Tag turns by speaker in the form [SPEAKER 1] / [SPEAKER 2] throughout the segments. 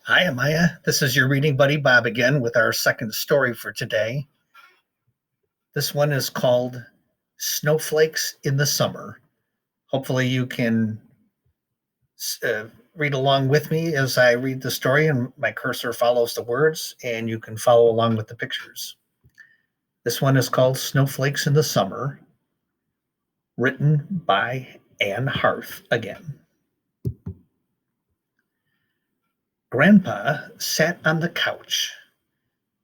[SPEAKER 1] Hi, Amiyah. This is your reading buddy, Bob, again with our second story for today. This one is called Snowflakes in the Summer. Hopefully, you can uh, read along with me as I read the story, and my cursor follows the words, and you can follow along with the pictures. This one is called Snowflakes in the Summer, written by Anne Harth again. Grandpa sat on the couch.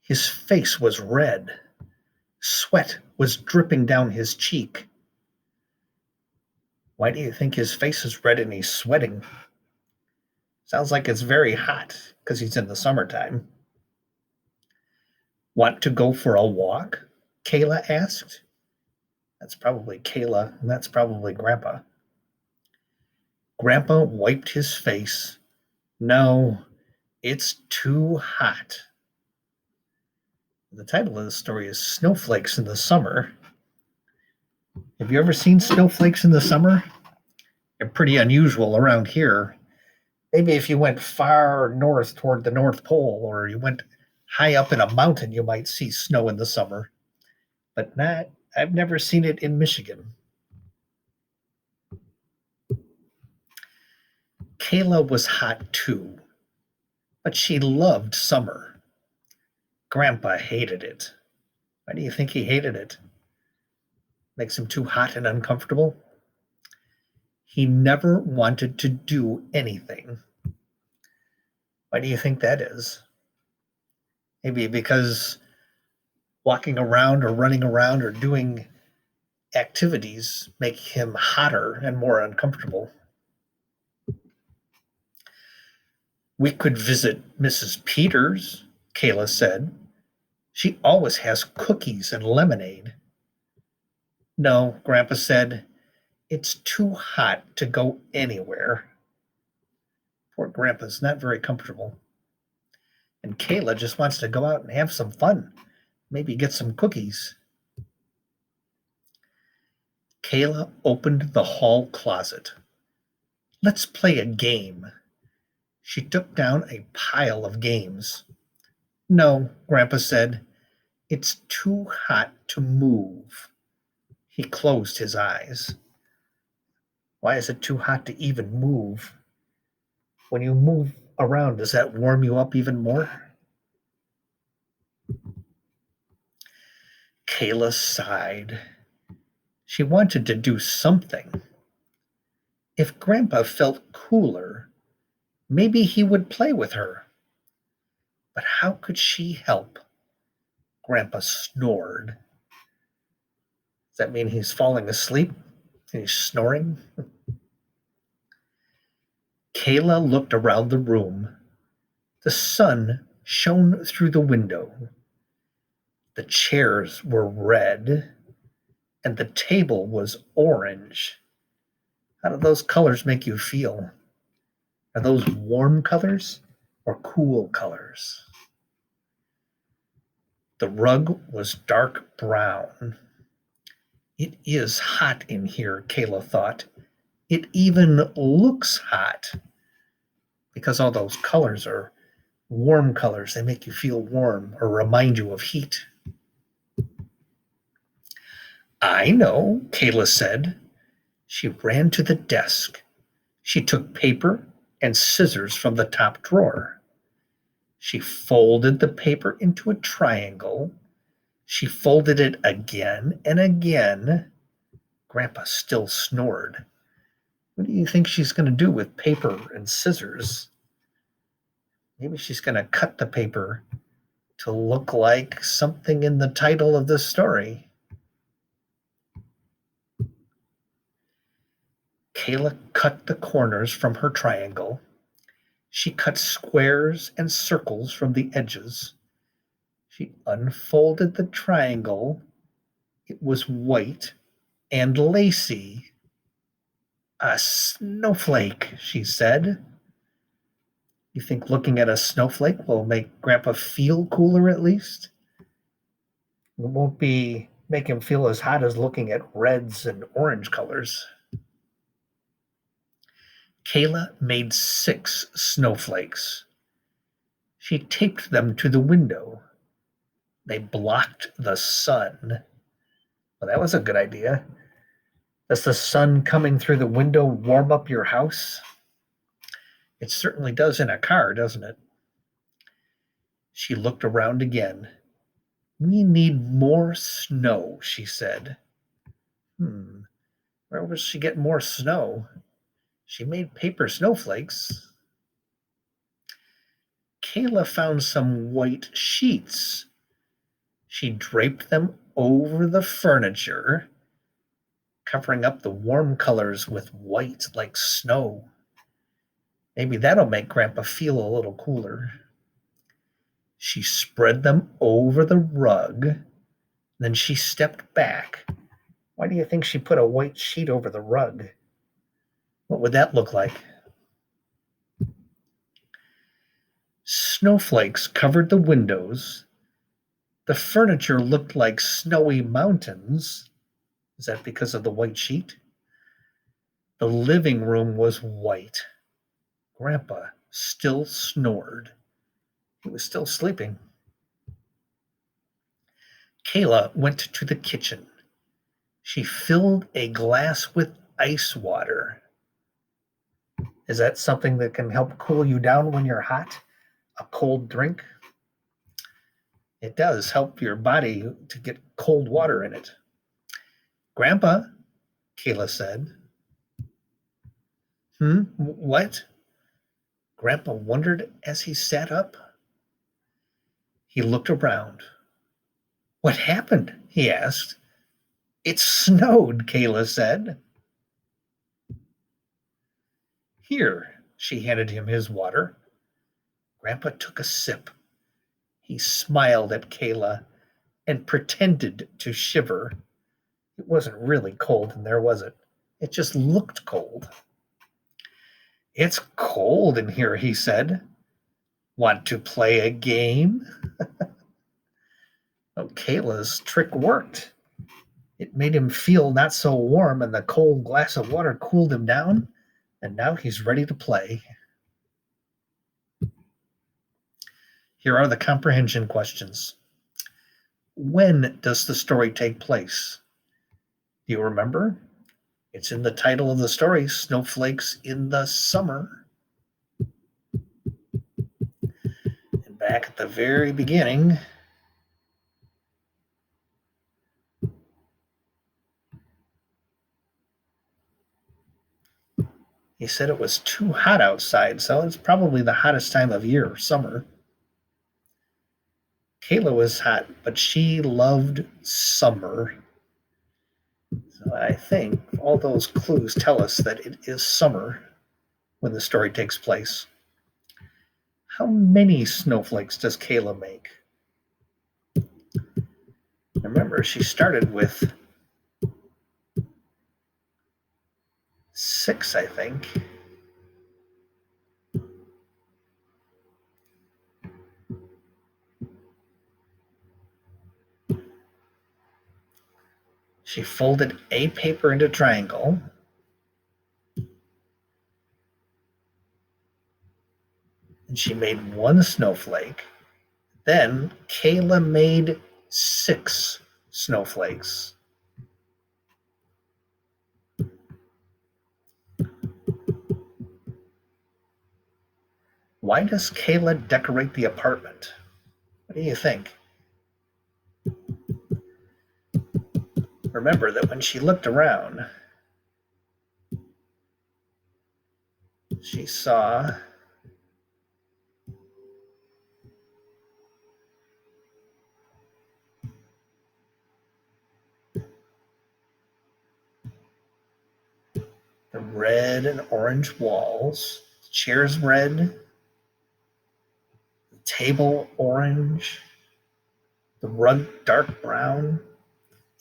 [SPEAKER 1] His face was red. Sweat was dripping down his cheek. Why do you think his face is red and he's sweating? Sounds like it's very hot because he's in the summertime. Want to go for a walk? Kayla asked. That's probably Kayla, and that's probably Grandpa. Grandpa wiped his face. No, it's too hot. The title of the story is Snowflakes in the Summer. Have you ever seen snowflakes in the summer? They're pretty unusual around here. Maybe if you went far north toward the North Pole or you went high up in a mountain, you might see snow in the summer. But I've never seen it in Michigan. Kayla was hot too, but she loved summer. Grandpa hated it. Why do you think he hated it? Makes him too hot and uncomfortable? He never wanted to do anything. Why do you think that is? Maybe because walking around or running around or doing activities make him hotter and more uncomfortable. We could visit Mrs. Peters, Kayla said. She always has cookies and lemonade. No, Grandpa said, it's too hot to go anywhere. Poor Grandpa's not very comfortable. And Kayla just wants to go out and have some fun, maybe get some cookies. Kayla opened the hall closet. Let's play a game. She took down a pile of games. No, Grandpa said, it's too hot to move. He closed his eyes. Why is it too hot to even move? When you move around, does that warm you up even more? Kayla sighed. She wanted to do something. If Grandpa felt cooler, maybe he would play with her. But how could she help? Grandpa snored. Does that mean he's falling asleep? He's snoring? Kayla looked around the room. The sun shone through the window. The chairs were red, and the table was orange. How do those colors make you feel? Are those warm colors or cool colors? The rug was dark brown. It is hot in here, Kayla thought. It even looks hot because all those colors are warm colors. They make you feel warm or remind you of heat. I know, Kayla said. She ran to the desk. She took paper and scissors from the top drawer. She folded the paper into a triangle. She folded it again and again. Grandpa still snored. What do you think she's going to do with paper and scissors? Maybe she's going to cut the paper to look like something in the title of this story. Kayla cut the corners from her triangle. She cut squares and circles from the edges. She unfolded the triangle. It was white and lacy. A snowflake, she said. You think looking at a snowflake will make Grandpa feel cooler at least? It won't make him feel as hot as looking at reds and orange colors. Kayla made 6 snowflakes. She taped them to the window. They blocked the sun. Well, that was a good idea. Does the sun coming through the window warm up your house? It certainly does in a car, doesn't it? She looked around again. We need more snow, she said. Where will she get more snow? She made paper snowflakes. Kayla found some white sheets. She draped them over the furniture, covering up the warm colors with white like snow. Maybe that'll make Grandpa feel a little cooler. She spread them over the rug. Then she stepped back. Why do you think she put a white sheet over the rug? What would that look like? Snowflakes covered the windows. The furniture looked like snowy mountains. Is that because of the white sheet? The living room was white. Grandpa still snored. He was still sleeping. Kayla went to the kitchen. She filled a glass with ice water. Is that something that can help cool you down when you're hot? A cold drink? It does help your body to get cold water in it. Grandpa, Kayla said. What? Grandpa wondered as he sat up. He looked around. What happened? He asked. It snowed, Kayla said. Here, she handed him his water. Grandpa took a sip. He smiled at Kayla and pretended to shiver. It wasn't really cold in there, was it? It just looked cold. It's cold in here, he said. Want to play a game? Oh, Kayla's trick worked. It made him feel not so warm, and the cold glass of water cooled him down, and now he's ready to play. Here are the comprehension questions. When does the story take place? Do you remember? It's in the title of the story, Snowflakes in the Summer. And back at the very beginning, he said it was too hot outside, so it's probably the hottest time of year, summer. Kayla was hot, but she loved summer. So I think all those clues tell us that it is summer when the story takes place. How many snowflakes does Kayla make? Remember, she started with 6, I think. She folded a paper into a triangle. And she made 1 snowflake. Then Kayla made 6 snowflakes. Why does Kayla decorate the apartment? What do you think? Remember that when she looked around, she saw the red and orange walls, the chairs red, the table orange, the rug dark brown.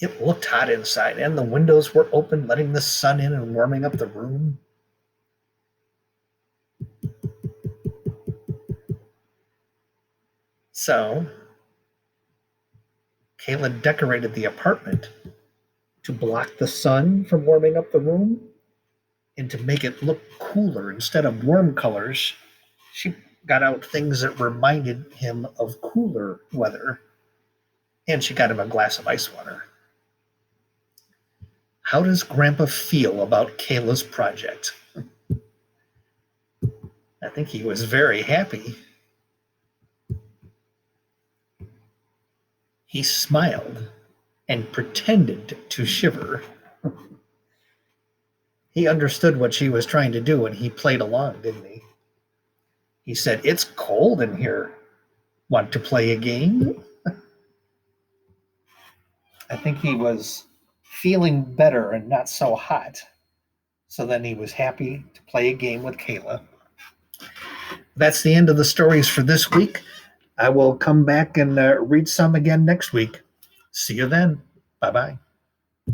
[SPEAKER 1] It looked hot inside, and the windows were open, letting the sun in and warming up the room. So, Kayla decorated the apartment to block the sun from warming up the room and to make it look cooler. Instead of warm colors, she got out things that reminded him of cooler weather, and she got him a glass of ice water. How does Grandpa feel about Kayla's project? I think he was very happy. He smiled and pretended to shiver. He understood what she was trying to do and he played along, didn't he? He said, "It's cold in here. Want to play a game?" I think he was feeling better and not so hot. So then he was happy to play a game with Kayla. That's the end of the stories for this week. I will come back and read some again next week. See you then. Bye-bye.